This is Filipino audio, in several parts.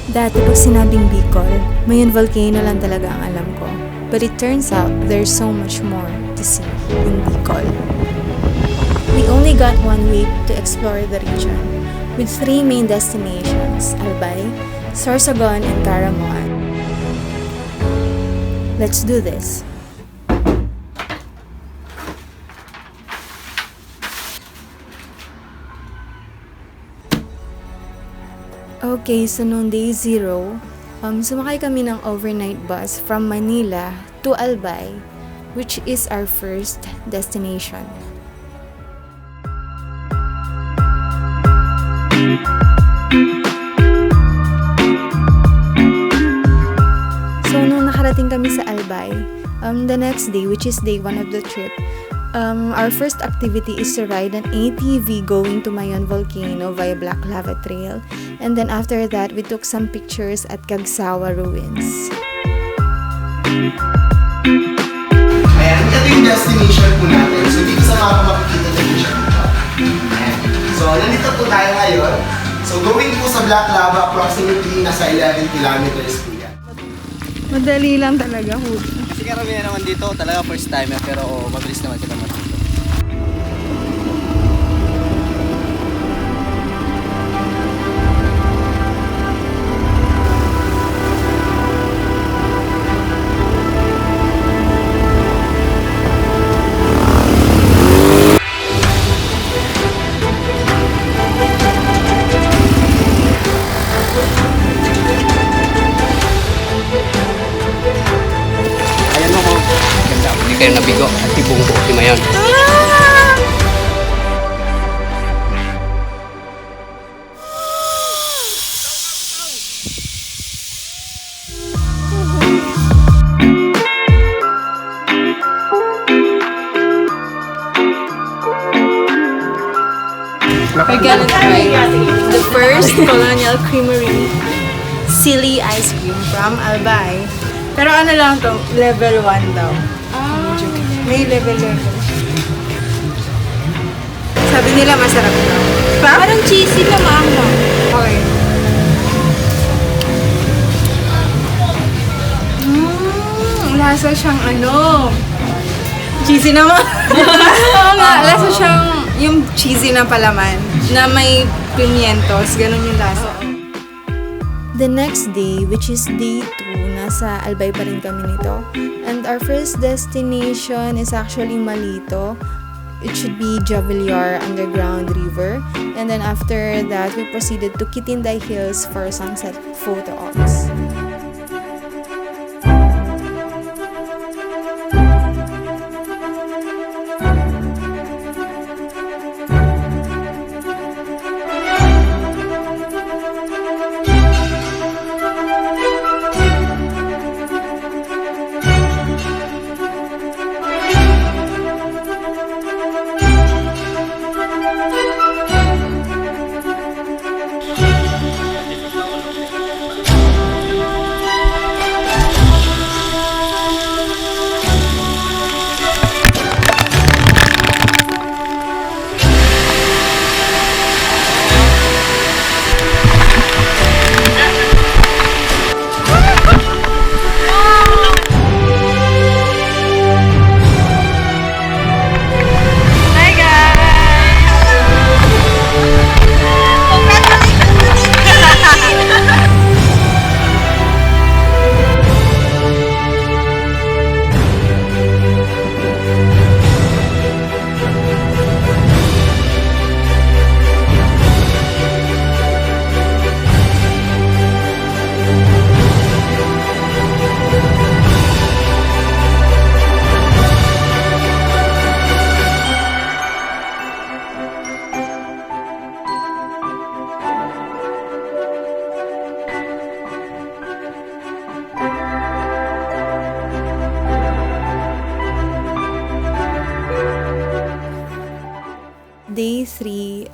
Dati pag sinabing Bicol, Mayon Volcano lang talaga ang alam ko. But it turns out there's so much more to see in Bicol. We only got 1 week to explore the region with 3 main destinations, Albay, Sorsogon, and Caramoan. Let's do this. Okay, so noong day 0, sumakay kami ng overnight bus from Manila to Albay, which is our first destination. So nung nakarating kami sa Albay, the next day, which is day 1 of the trip, our first activity is to ride an ATV going to Mayon Volcano via Black Lava Trail. And then after that, we took some pictures at Cagsawa Ruins. Ayan, ito yung destination po natin. So dito sa mga makikita na siya dito. Ayan. So nandito po tayo ngayon. So going po sa Black Lava, approximately nasa 11 kilometers po yan. Madali lang talaga, Hood. Kasi karamihan naman dito, talaga first time pero mabilis naman sila matuto. Kayo nabigo at tibong buo si Mayon. We're gonna try the first colonial creamery, Sili ice cream from Albay. Pero ano lang to, level 1 daw. May level. Sabi nila masarap daw. Parang cheesy na mama. Okay. Lasa siyang cheesy naman. Oo nga, lasa siyang yung cheesy na palaman na may pimientos, ganun yung lasa. The next day, which is day 2, nasa Albay pa rin kami nito. And our first destination is actually Malito. It should be Jovellar underground river. And then after that, we proceeded to Quitinday Hills for sunset photo ops. Day 3,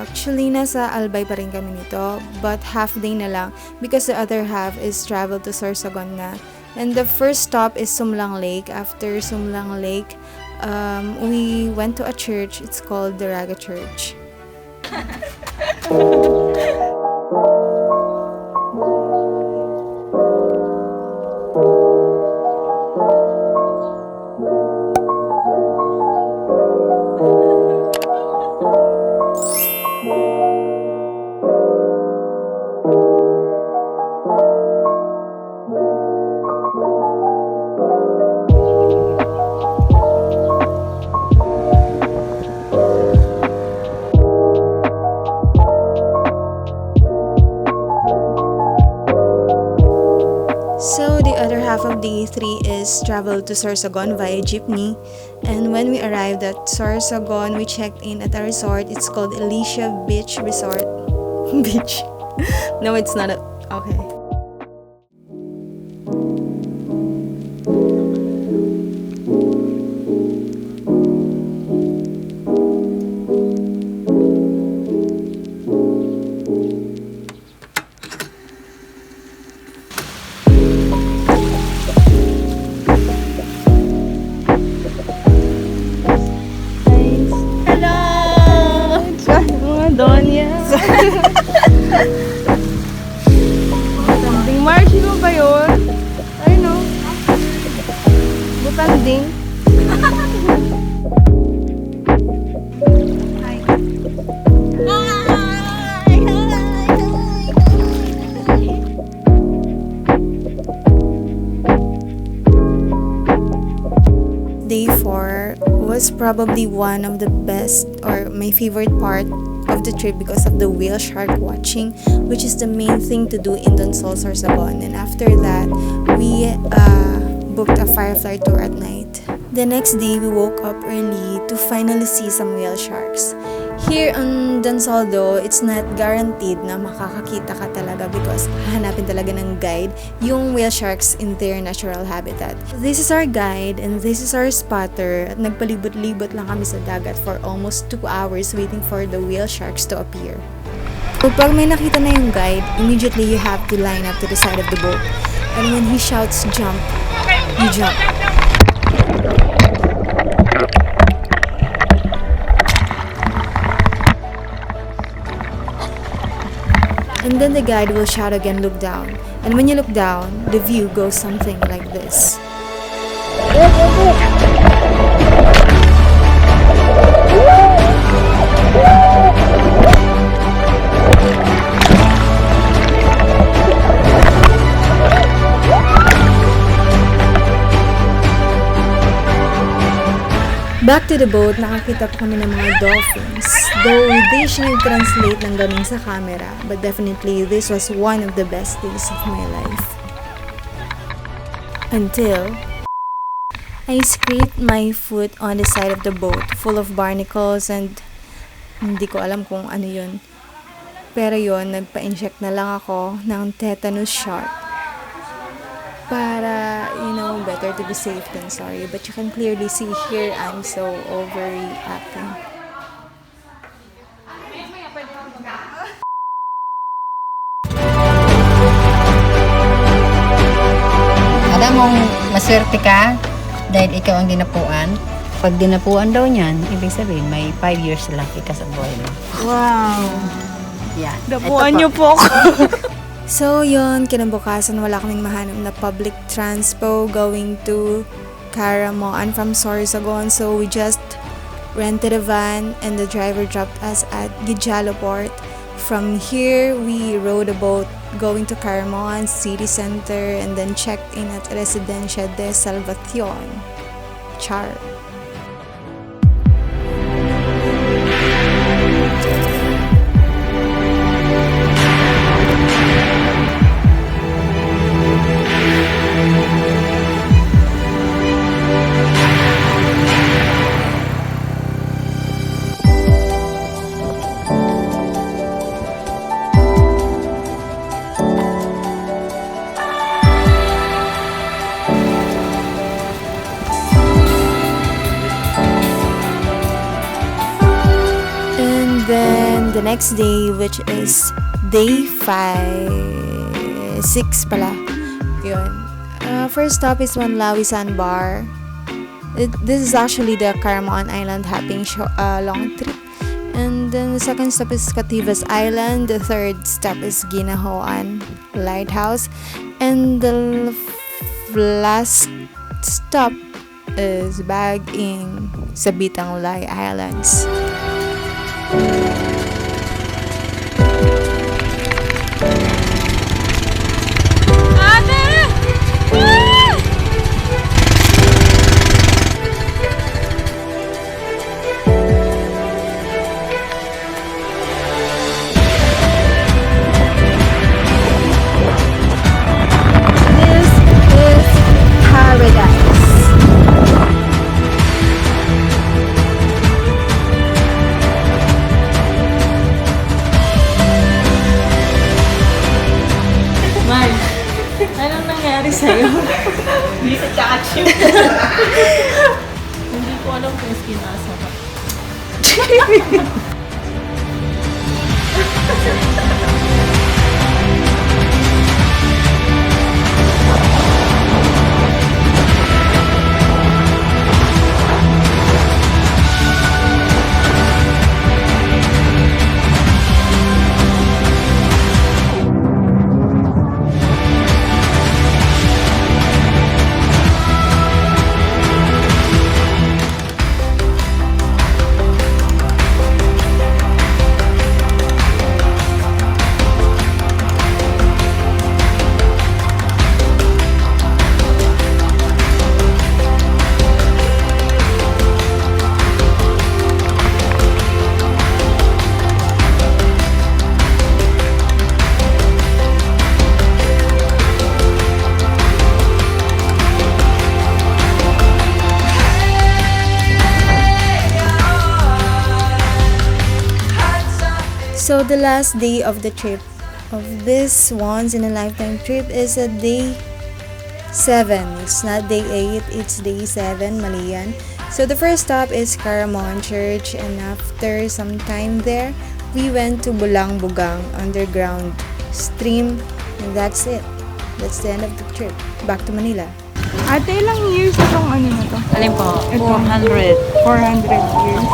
actually nasa Albay pa rin kami nito, but half day na lang because the other half is travel to Sorsogon na. And the first stop is Sumlang Lake. After Sumlang Lake, we went to a church. It's called Daraga Church. So the other half of day 3 is travel to Sorsogon via jeepney. And when we arrived at Sorsogon, we checked in at a resort. It's called Elysia Beach Resort. Beach. No, it's not a... Okay. Butanding. March, mo ba yun? I know. Butanding. Day 4 was probably one of the best or my favorite part of the trip because of the whale shark watching, which is the main thing to do in Donsol, Sorsogon. And after that, we booked a Firefly tour at night. The next day, we woke up early to finally see some whale sharks. Here on Donsol though, it's not guaranteed na makakakita ka talaga because hahanapin talaga ng guide yung whale sharks in their natural habitat. This is our guide and this is our spotter at nagpalibot-libot lang kami sa dagat for almost 2 hours waiting for the whale sharks to appear. So pag may nakita na yung guide, immediately you have to line up to the side of the boat. And when he shouts jump, you jump. And then the guide will shout again, look down. And when you look down, the view goes something like this. Back to the boat, nakakita po kami ng mga dolphins. Though they shouldn't translate ng ganun sa camera, but definitely this was one of the best days of my life. Until I scraped my foot on the side of the boat full of barnacles and hindi ko alam kung ano yun. Pero yun, nagpa-inject na lang ako ng tetanus shot. Para, better to be safe than sorry. But you can clearly see here, I'm so overreacting. Alam mong maswerte ka dahil ikaw ang dinapuan. Pag dinapuan daw niyan, ibig sabihin may 5 years lang ka sa buhay mo. Wow! Yeah. Dapuan niyo po ako. So yun, kinabukasan wala kaming mahanap na public transpo going to Caramoan from Sorsogon. So we just rented a van and the driver dropped us at Gijalo Port. From here, we rode a boat going to Caramoan City Center and then checked in at Residencia de Salvacion. Char. The next day, which is day 6 pala. Yun. First stop is Manlawi Sandbar. This is actually the Caramoan Island hopping long trip. And then the second stop is Cativas Island. The third stop is Ginahoan Lighthouse. And the last stop is Baging sa Bitanglay Islands. Anong nangyari sa'yo? Hindi sa catch. Hindi ko alam kung skinasa ka. So the last day of the trip of this once in a lifetime trip is a day 7. It's not day 8, it's day 7, mali yan. So the first stop is Caramoan Church, and after some time there, we went to Bulangbugang underground stream, and that's it. That's the end of the trip. Back to Manila. Ate, ilang years itong ano na to? Alin po? Ito. 400. 400 years.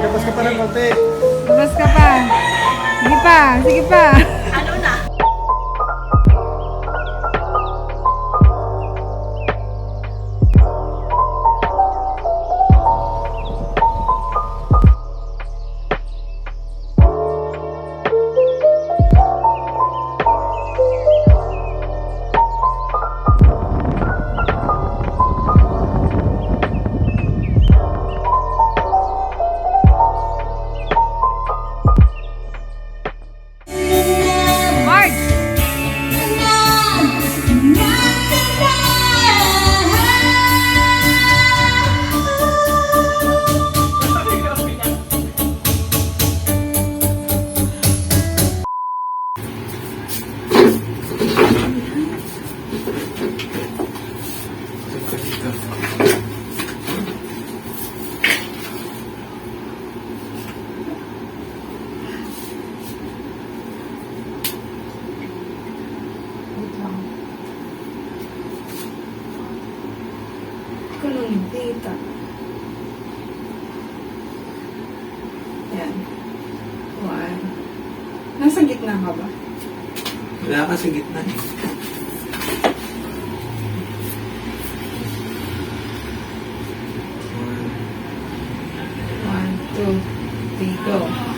Tapos ka pa ng konti. Labas ka pa. Sige pa, sige pa. Kulong data. Yan. 1. Nasa gitna ka ba? Wala ka sa gitna eh. 1, 2, 3, go.